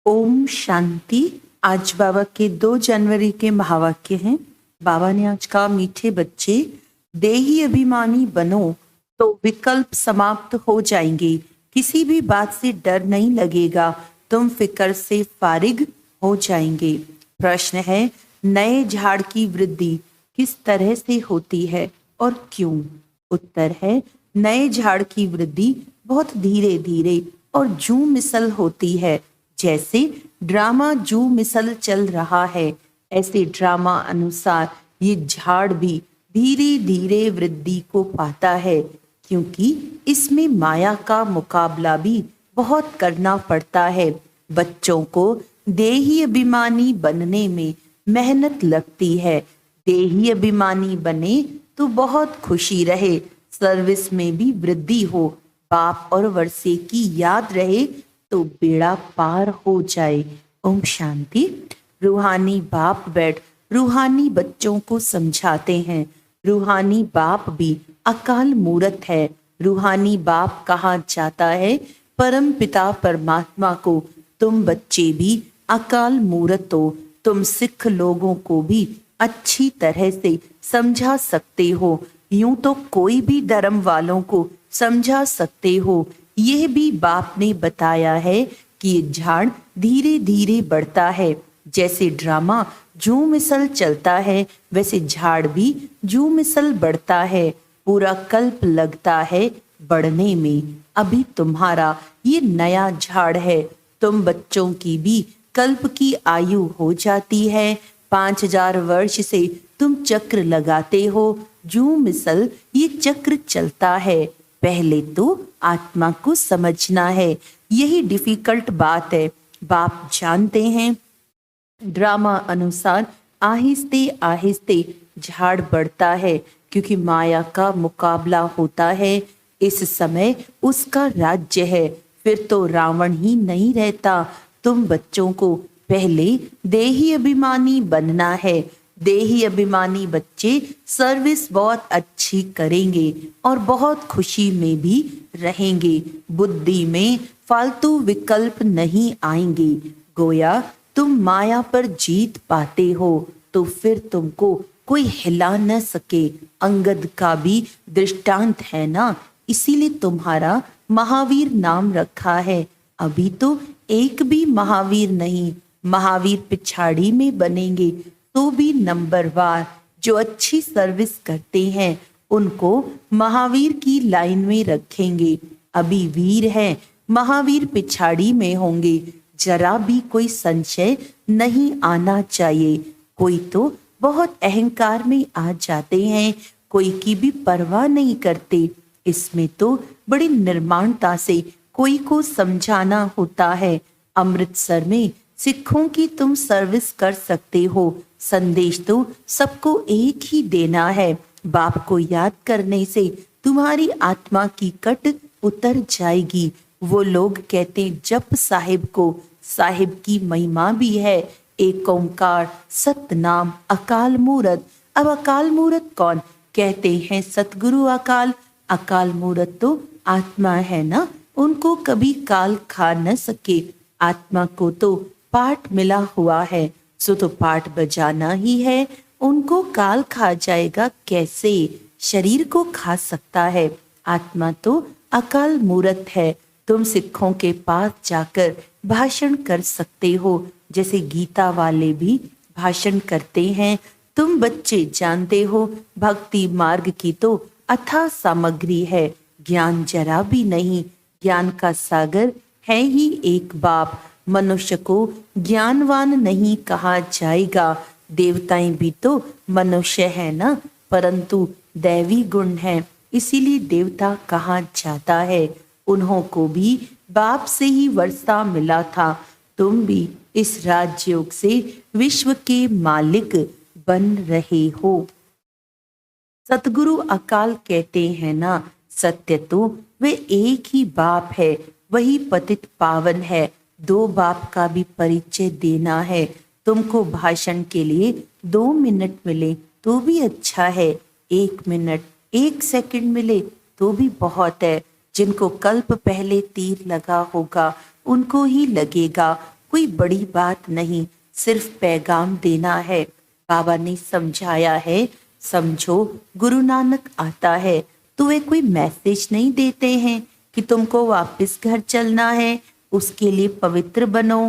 ओम शांति। आज बाबा के 2 जनवरी के महावाक्य हैं। बाबा ने आज कहा, मीठे बच्चे, देही अभिमानी बनो तो विकल्प समाप्त हो जाएंगे। किसी भी बात से डर नहीं लगेगा, तुम फिक्र से फारिग हो जाएंगे। प्रश्न है, नए झाड़ की वृद्धि किस तरह से होती है और क्यों? उत्तर है, नए झाड़ की वृद्धि बहुत धीरे धीरे और जूं मिसल होती है। जैसे ड्रामा जू मिसल चल रहा है, ऐसे ड्रामा अनुसार ये झाड़ भी धीरे धीरे वृद्धि को पाता है, क्योंकि इसमें माया का मुकाबला भी बहुत करना पड़ता है। बच्चों को देही अभिमानी बनने में मेहनत लगती है। देही अभिमानी बने तो बहुत खुशी रहे, सर्विस में भी वृद्धि हो, बाप और वर्षे की याद रहे तो बेड़ा पार हो जाए। ओम शांति। रूहानी बाप बैठ रूहानी बच्चों को समझाते हैं। रूहानी बाप भी अकाल मूरत है। रूहानी बाप कहा जाता है, परम पिता परमात्मा को तुम बच्चे भी अकाल मूरत हो। तुम सिख लोगों को भी अच्छी तरह से समझा सकते हो। यूं तो कोई भी धर्म वालों को समझा सकते हो। यह भी बाप ने बताया है कि ये झाड़ धीरे धीरे बढ़ता है। जैसे ड्रामा जूं मिसल चलता है, वैसे झाड़ भी जूं मिसल बढ़ता है। पूरा कल्प लगता है बढ़ने में। अभी तुम्हारा ये नया झाड़ है। तुम बच्चों की भी कल्प की आयु हो जाती है। 5000 वर्ष से तुम चक्र लगाते हो। जूं मिसल ये चक्र चलता है। पहले तो आत्मा को समझना है, यही डिफिकल्ट बात है। बाप जानते हैं, ड्रामा अनुसार आहिस्ते आहिस्ते झाड़ बढ़ता है, क्योंकि माया का मुकाबला होता है। इस समय उसका राज्य है, फिर तो रावण ही नहीं रहता। तुम बच्चों को पहले देही अभिमानी बनना है। देही अभिमानी बच्चे सर्विस बहुत अच्छी करेंगे और बहुत खुशी में भी रहेंगे। बुद्धि में फालतू विकल्प नहीं आएंगे। गोया तुम माया पर जीत पाते हो तो फिर तुमको कोई हिला न सके। अंगद का भी दृष्टांत है ना, इसीलिए तुम्हारा महावीर नाम रखा है। अभी तो एक भी महावीर नहीं, महावीर पिछाड़ी में बनेंगे तो भी नंबरवार। जो अच्छी सर्विस करते हैं उनको महावीर की लाइन में रखेंगे। अभी वीर हैं, महावीर पिछाड़ी में होंगे। जरा भी कोई संशय नहीं आना चाहिए। कोई तो बहुत अहंकार में आ जाते हैं, कोई की भी परवाह नहीं करते। इसमें तो बड़ी निर्माणता से कोई को समझाना होता है। अमृतसर में सिखों की तुम सर्विस कर सकते हो। संदेश तो सबको एक ही देना है। बाप को याद करने से तुम्हारी आत्मा की कट उतर जाएगी। वो लोग कहते जप साहिब को, साहिब की महिमा भी है। एक ओंकार सतनाम अकाल मूरत। अब अकाल मूरत कौन? कहते हैं सतगुरु अकाल। अकाल मूरत तो आत्मा है ना, उनको कभी काल खा न सके। आत्मा को तो पाठ मिला हुआ है, सो तो पाठ बजाना ही है। उनको काल खा जाएगा कैसे? शरीर को खा सकता है। आत्मा तो अकाल मूरत है। तुम सिखों के पास जाकर भाषण कर सकते हो, जैसे गीता वाले भी भाषण करते हैं। तुम बच्चे जानते हो, भक्ति मार्ग की तो अथाह सामग्री है। ज्ञान जरा भी नहीं, ज्ञान का सागर है ही एक बाप। मनुष्य को ज्ञानवान नहीं कहा जाएगा। देवताएं भी तो मनुष्य है ना, परंतु दैवी गुण है, इसीलिए देवता कहा जाता है। उन्हों को भी बाप से ही वर्षा मिला था। तुम भी इस राजयोग से विश्व के मालिक बन रहे हो। सतगुरु अकाल कहते हैं ना, सत्य तो वे एक ही बाप है, वही पतित पावन है। 2 बाप का भी परिचय देना है। तुमको भाषण के लिए 2 मिनट मिले तो भी अच्छा है। 1 मिनट 1 सेकंड मिले तो भी बहुत है। जिनको कल्प पहले तीर लगा होगा उनको ही लगेगा। कोई बड़ी बात नहीं, सिर्फ पैगाम देना है। बाबा ने समझाया है, समझो गुरु नानक आता है तो वे कोई मैसेज नहीं देते हैं कि तुमको वापस घर चलना है, उसके लिए पवित्र बनो।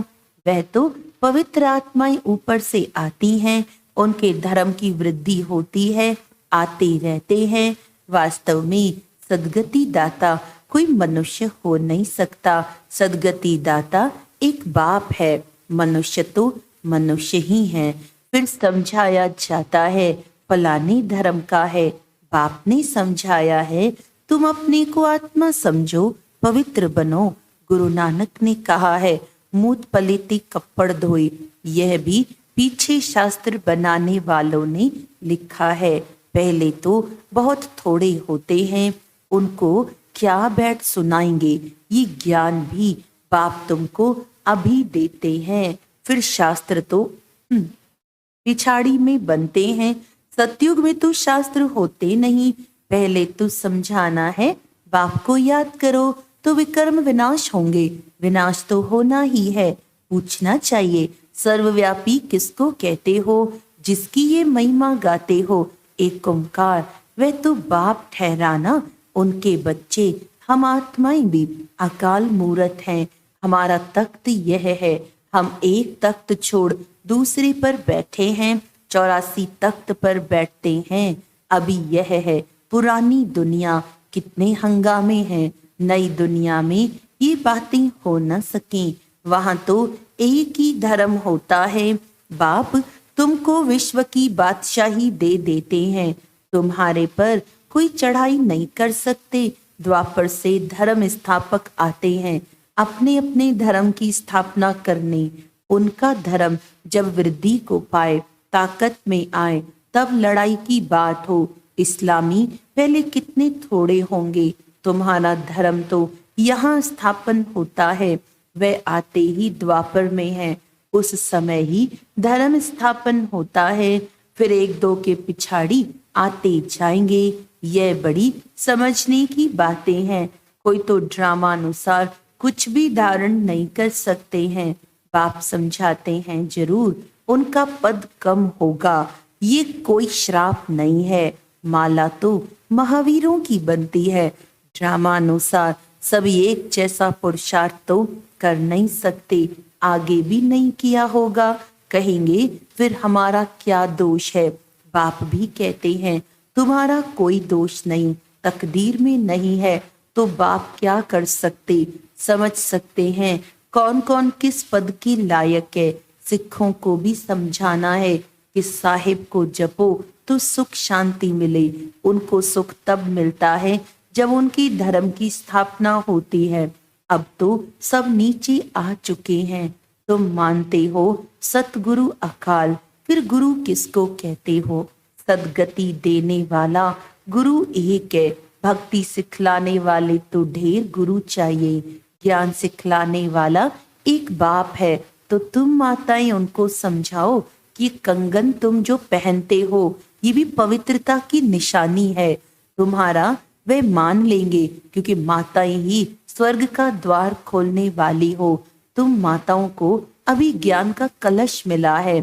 वह तो पवित्र आत्माएं ऊपर से आती हैं, उनके धर्म की वृद्धि होती है, आते रहते हैं। वास्तव में सदगति दाता कोई मनुष्य हो नहीं सकता। सदगति दाता एक बाप है, मनुष्य तो मनुष्य ही है। फिर समझाया जाता है फलाने धर्म का है, बाप ने समझाया है तुम अपने को आत्मा समझो, पवित्र बनो। गुरु नानक ने कहा है मूत पलेती कपड़ धोए, यह भी पीछे शास्त्र बनाने वालों ने लिखा है। पहले तो बहुत थोड़े होते हैं, उनको क्या बैठ सुनाएंगे, ये ज्ञान भी बाप तुमको अभी देते हैं। फिर शास्त्र तो पिछाड़ी में बनते हैं। सतयुग में तो शास्त्र होते नहीं, पहले तो समझाना है बाप को याद करो तो विकर्म विनाश होंगे। विनाश तो होना ही है। पूछना चाहिए सर्वव्यापी किसको कहते हो, जिसकी ये महिमा गाते हो। एक ओंकार वह तो बाप ठहराना, उनके बच्चे हम आत्माएं भी अकाल मूरत हैं। हमारा तख्त यह है, हम एक तख्त छोड़ दूसरे पर बैठे हैं, 84 तख्त पर बैठते हैं। अभी यह है पुरानी दुनिया, कितने हंगामे हैं। नई दुनिया में ये बातें हो न सकें, वहां तो एक ही धर्म होता है। बाप तुमको विश्व की बादशाही दे देते हैं, तुम्हारे पर कोई चढ़ाई नहीं कर सकते। द्वापर से धर्म स्थापक आते हैं अपने अपने धर्म की स्थापना करने। उनका धर्म जब वृद्धि को पाए, ताकत में आए, तब लड़ाई की बात हो। इस्लामी पहले कितने थोड़े होंगे, तुम्हारा धर्म तो यहाँ स्थापन होता है। वह आते ही द्वापर में है, उस समय ही धर्म स्थापन होता है। फिर एक दो के पिछाड़ी आते जाएंगे। यह बड़ी समझने की बातें हैं। कोई तो ड्रामा अनुसार कुछ भी धारण नहीं कर सकते हैं। बाप समझाते हैं जरूर उनका पद कम होगा, ये कोई श्राप नहीं है। माला तो महावीरों की बनती है। ड्रामा अनुसार सभी एक जैसा पुरुषार्थ तो कर नहीं सकते, आगे भी नहीं किया होगा। कहेंगे फिर हमारा क्या दोष है। बाप भी कहते हैं तुम्हारा कोई दोष नहीं, तकदीर में नहीं है तो बाप क्या कर सकते। समझ सकते हैं कौन कौन किस पद की लायक है। सिखों को भी समझाना है कि साहिब को जपो तो सुख शांति मिले। उनको सुख तब मिलता है जब उनकी धर्म की स्थापना होती है। अब तो सब नीचे आ चुके हैं। तुम मानते हो सतगुरु अकाल, फिर गुरु किसको कहते हो। सदगति देने वाला गुरु एक है, भक्ति सिखलाने वाले तो ढेर गुरु चाहिए। ज्ञान सिखलाने वाला एक बाप है, तो तुम माताएं उनको समझाओ कि कंगन तुम जो पहनते हो ये भी पवित्रता की निशानी है। तुम्हारा वे मान लेंगे क्योंकि माताएं ही स्वर्ग का द्वार खोलने वाली हो। तुम माताओं को अभी ज्ञान का कलश मिला है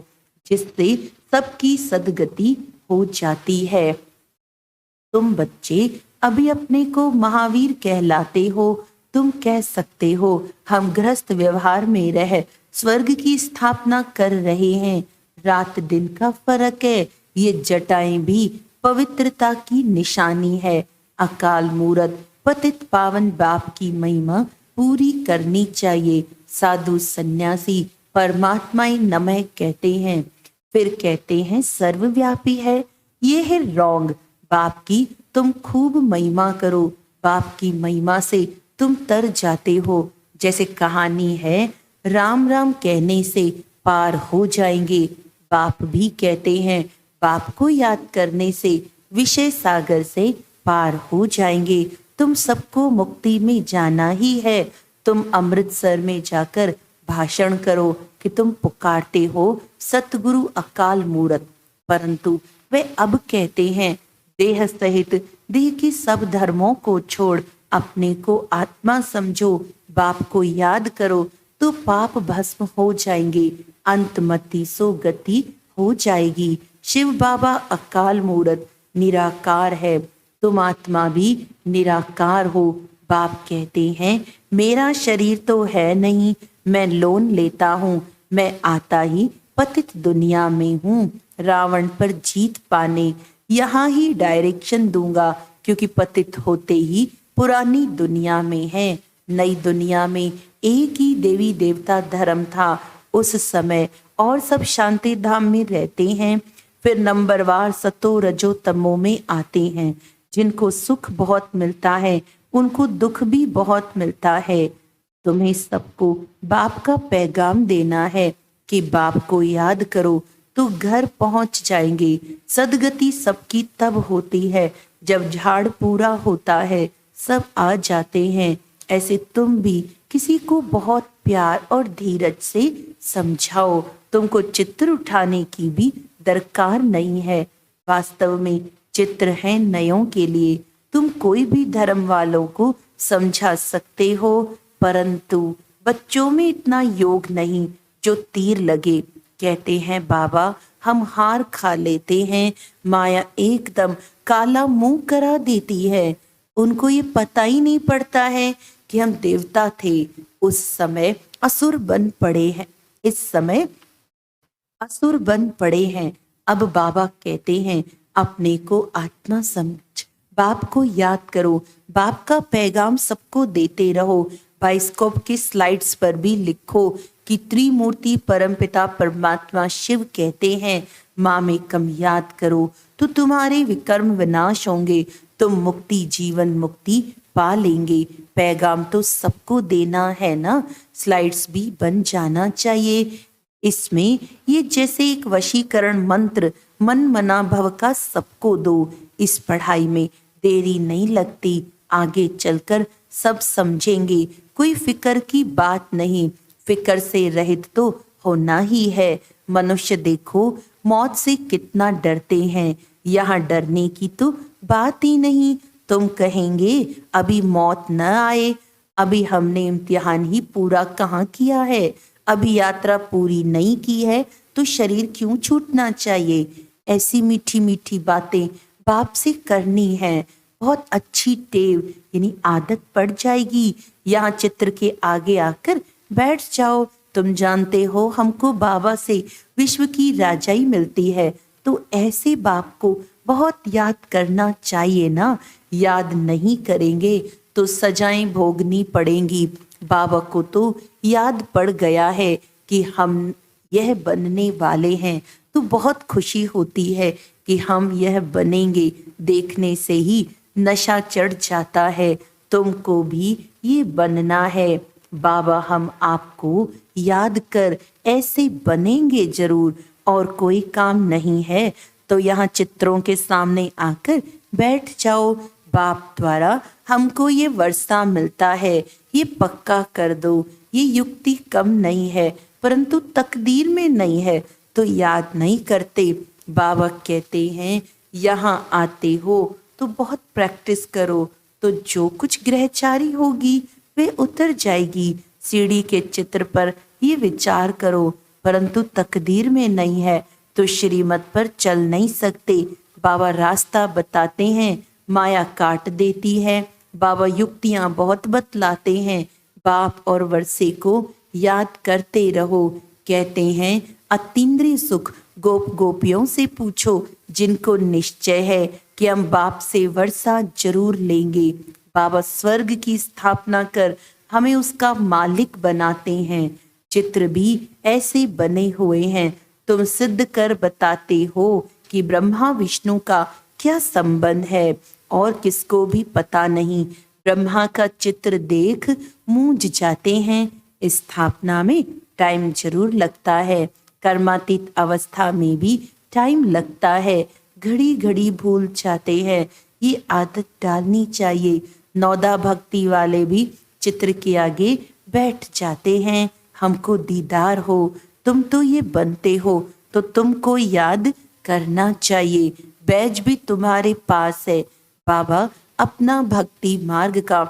जिससे सबकी सदगति हो जाती है। तुम बच्चे अभी अपने को महावीर कहलाते हो। तुम कह सकते हो हम गृहस्थ व्यवहार में रह स्वर्ग की स्थापना कर रहे हैं। रात दिन का फर्क है। ये जटाएं भी पवित्रता की निशानी है। अकाल मूरत पतित पावन बाप की महिमा पूरी करनी चाहिए। साधु सन्यासी परमात्माएं नमः कहते हैं, फिर कहते हैं सर्वव्यापी है। ये है रॉन्ग। बाप की तुम खूब महिमा करो, बाप की महिमा से तुम तर जाते हो। जैसे कहानी है राम राम कहने से पार हो जाएंगे। बाप भी कहते हैं बाप को याद करने से विषय सागर से पार हो जाएंगे। तुम सबको मुक्ति में जाना ही है। तुम अमृतसर में जाकर भाषण करो कि तुम पुकारते हो सतगुरु अकाल मूरत, परंतु वे अब कहते हैं देह सहित देह के सब धर्मों को छोड़ अपने को आत्मा समझो, बाप को याद करो, तो पाप भस्म हो जाएंगे, अंतमति सो गति हो जाएगी। शिव बाबा अकाल मूरत निराकार है, तुम आत्मा भी निराकार हो। बाप कहते हैं मेरा शरीर तो है नहीं, मैं लोन लेता हूँ, मैं आता ही पतित दुनिया में हूँ। रावण पर जीत पाने यहाँ ही डायरेक्शन दूंगा, क्योंकि पतित होते ही पुरानी दुनिया में है। नई दुनिया में एक ही देवी देवता धर्म था उस समय, और सब शांति धाम में रहते हैं। फिर नंबरवार सतो रजो तमो में आते हैं। जिनको सुख बहुत मिलता है उनको दुख भी बहुत मिलता है। तुम्हें सबको बाप का पैगाम देना है कि बाप को याद करो तो घर पहुंच जाएंगे। सदगति सबकी तब होती है जब झाड़ पूरा होता है, सब आ जाते हैं। ऐसे तुम भी किसी को बहुत प्यार और धीरज से समझाओ। तुमको चित्र उठाने की भी दरकार नहीं है। वास्तव में चित्र है नयों के लिए। तुम कोई भी धर्म वालों को समझा सकते हो, परंतु बच्चों में इतना योग नहीं जो तीर लगे। कहते हैं बाबा हम हार खा लेते हैं, माया एकदम काला मुंह करा देती है। उनको ये पता ही नहीं पड़ता है कि हम देवता थे, उस समय असुर बन पड़े हैं, इस समय असुर बन पड़े हैं। अब बाबा कहते हैं अपने को आत्मा समझ, बाप को याद करो, बाप का पैगाम सबको देते रहो। बाइस्कोप की स्लाइड्स पर भी लिखो कि त्रिमूर्ति परमपिता परमात्मा शिव कहते हैं माँ में कम याद करो तो तुम्हारे विकर्म विनाश होंगे, तुम मुक्ति जीवन मुक्ति पा लेंगे। पैगाम तो सबको देना है ना, स्लाइड्स भी बन जाना चाहिए। इसमें ये जैसे एक वशीकरण मंत्र मन मना भव का सबको दो। इस पढ़ाई में देरी नहीं लगती, आगे चलकर सब समझेंगे। कोई फिक्र की बात नहीं, फिक्र से रहित तो होना ही है। मनुष्य देखो मौत से कितना डरते हैं, यहाँ डरने की तो बात ही नहीं। तुम कहेंगे अभी मौत न आए, अभी हमने इम्तिहान ही पूरा कहाँ किया है, अभी यात्रा पूरी नहीं की है तो शरीर क्यों छूटना चाहिए। ऐसी मीठी मीठी बातें बाप से करनी है। बहुत अच्छी टेव यानी आदत पड़ जाएगी। यहाँ चित्र के आगे आकर बैठ जाओ। तुम जानते हो हमको बाबा से विश्व की राजाई मिलती है, तो ऐसे बाप को बहुत याद करना चाहिए ना। याद नहीं करेंगे तो सजाएं भोगनी पड़ेंगी। बाबा को तो याद पड़ गया है कि हम यह बनने वाले हैं, तो बहुत खुशी होती है कि हम यह बनेंगे। देखने से ही नशा चढ़ जाता है। तुमको भी ये बनना है। बाबा हम आपको याद कर ऐसे बनेंगे जरूर, और कोई काम नहीं है तो यहाँ चित्रों के सामने आकर बैठ जाओ। बाप द्वारा हमको ये वर्षा मिलता है, ये पक्का कर दो। ये युक्ति कम नहीं है, परंतु तकदीर में नहीं है तो याद नहीं करते। बाबा कहते हैं यहाँ आते हो तो बहुत प्रैक्टिस करो, तो जो कुछ ग्रहचारी होगी वे उतर जाएगी। सीढ़ी के चित्र पर ये विचार करो, परंतु तकदीर में नहीं है तो श्रीमत पर चल नहीं सकते। बाबा रास्ता बताते हैं, माया काट देती है। बाबा युक्तियां बहुत बतलाते हैं। बाप और वर्षे को याद करते रहो। कहते हैं अतीन्द्रिय सुख गोप गोपियों से पूछो, जिनको निश्चय है कि हम बाप से वर्षा जरूर लेंगे। बाबा स्वर्ग की स्थापना कर हमें उसका मालिक बनाते हैं। चित्र भी ऐसे बने हुए हैं। तुम सिद्ध कर बताते हो कि ब्रह्मा विष्णु का क्या संबंध है, और किसको भी पता नहीं। ब्रह्मा का चित्र देख मूंझ जाते हैं। स्थापना में टाइम जरूर लगता है, कर्मातीत अवस्था में भी टाइम लगता है। घड़ी घड़ी भूल जाते हैं, ये आदत डालनी चाहिए। नौदा भक्ति वाले भी चित्र के आगे बैठ जाते हैं। हमको दीदार हो, तुम तो ये बनते हो तो तुमको याद करना चाहिए। बैज भी तुम्हारे पास है। बाबा अपना भक्ति मार्ग का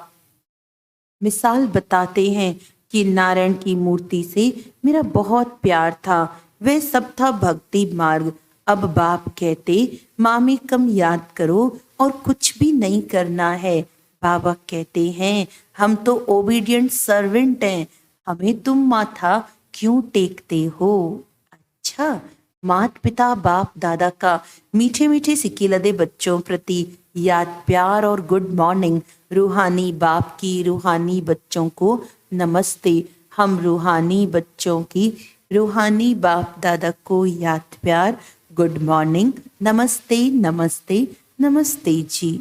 मिसाल बताते हैं। कि नारायण की मूर्ति से मेरा बहुत प्यार था, वह सब था भक्ति मार्ग। अब बाप कहते मामी कम याद करो और कुछ भी नहीं करना है। बाबा कहते हैं हम तो ओबीडियंट सर्वेंट हैं, हमें तुम माथा क्यों टेकते हो। अच्छा, माता पिता बाप दादा का मीठे मीठे सिक्के लदे बच्चों प्रति याद प्यार और गुड मॉर्निंग। रूहानी बाप की रूहानी बच्चों को नमस्ते। हम रूहानी बच्चों की रूहानी बाप दादा को याद प्यार गुड मॉर्निंग, नमस्ते नमस्ते नमस्ते जी।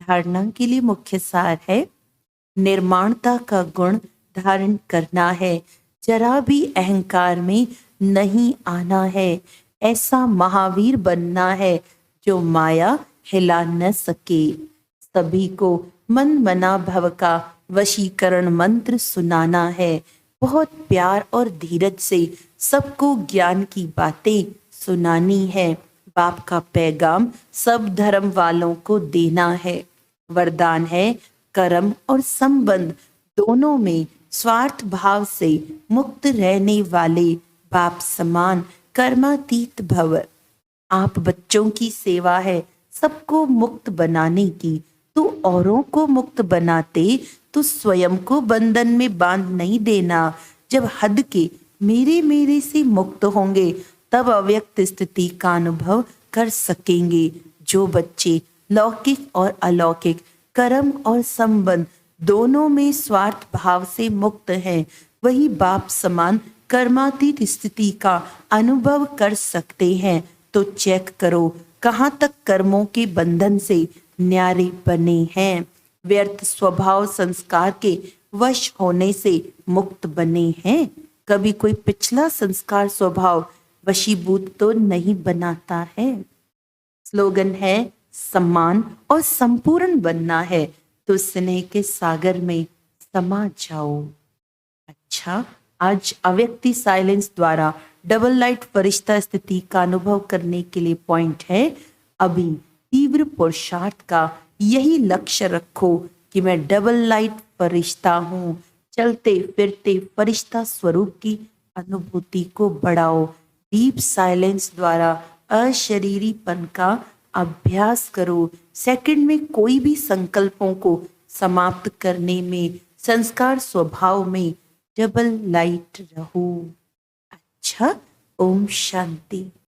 धारणा के लिए मुख्य सार है, निर्माणता का गुण धारण करना है, जरा भी अहंकार में नहीं आना है। ऐसा महावीर बनना है जो माया हिला न सके। सभी को मन मना भव का वशीकरण मंत्र सुनाना है। बहुत प्यार और धीरज से सबको ज्ञान की बातें सुनानी है। बाप का पैगाम सब धर्म वालों को देना है। वरदान है, कर्म और संबंध दोनों में स्वार्थ भाव से मुक्त रहने वाले बाप समान कर्मातीत भव। आप बच्चों की सेवा है सबको मुक्त बनाने की। तो औरों को मुक्त बनाते तो स्वयं को बंधन में बांध नहीं देना। जब हद के मेरे मेरे से मुक्त होंगे तब अव्यक्त स्थिति का अनुभव कर सकेंगे। जो बच्चे लौकिक और अलौकिक कर्म और संबंध दोनों में स्वार्थ भाव से मुक्त हैं, वही बाप समान कर्मातीत स्थिति का अनुभव कर सकते हैं। तो चेक करो कहाँ तक कर्मों के बंधन से न्यारे बने हैं। व्यर्थ स्वभाव संस्कार के वश होने से मुक्त बने हैं। कभी कोई पिछला संस्कार स्वभाव वशीभूत तो नहीं बनाता है। स्लोगन है, सम्मान और संपूर्ण बनना है तो स्नेह के सागर में समा जाओ। अच्छा, आज अव्यक्ति साइलेंस द्वारा डबल लाइट फरिश्ता स्थिति का अनुभव करने के लिए पॉइंट है, अभी तीव्र पुरुषार्थ का यही लक्ष्य रखो कि मैं डबल लाइट फरिश्ता हूँ। चलते फिरते फरिश्ता स्वरूप की अनुभूति को बढ़ाओ। डीप साइलेंस द्वारा अशरीरीपन का अभ्यास करो। सेकंड में कोई भी संकल्पों को समाप्त करने में संस्कार स्वभाव में डबल लाइट रहो। अच्छा, ओम शांति।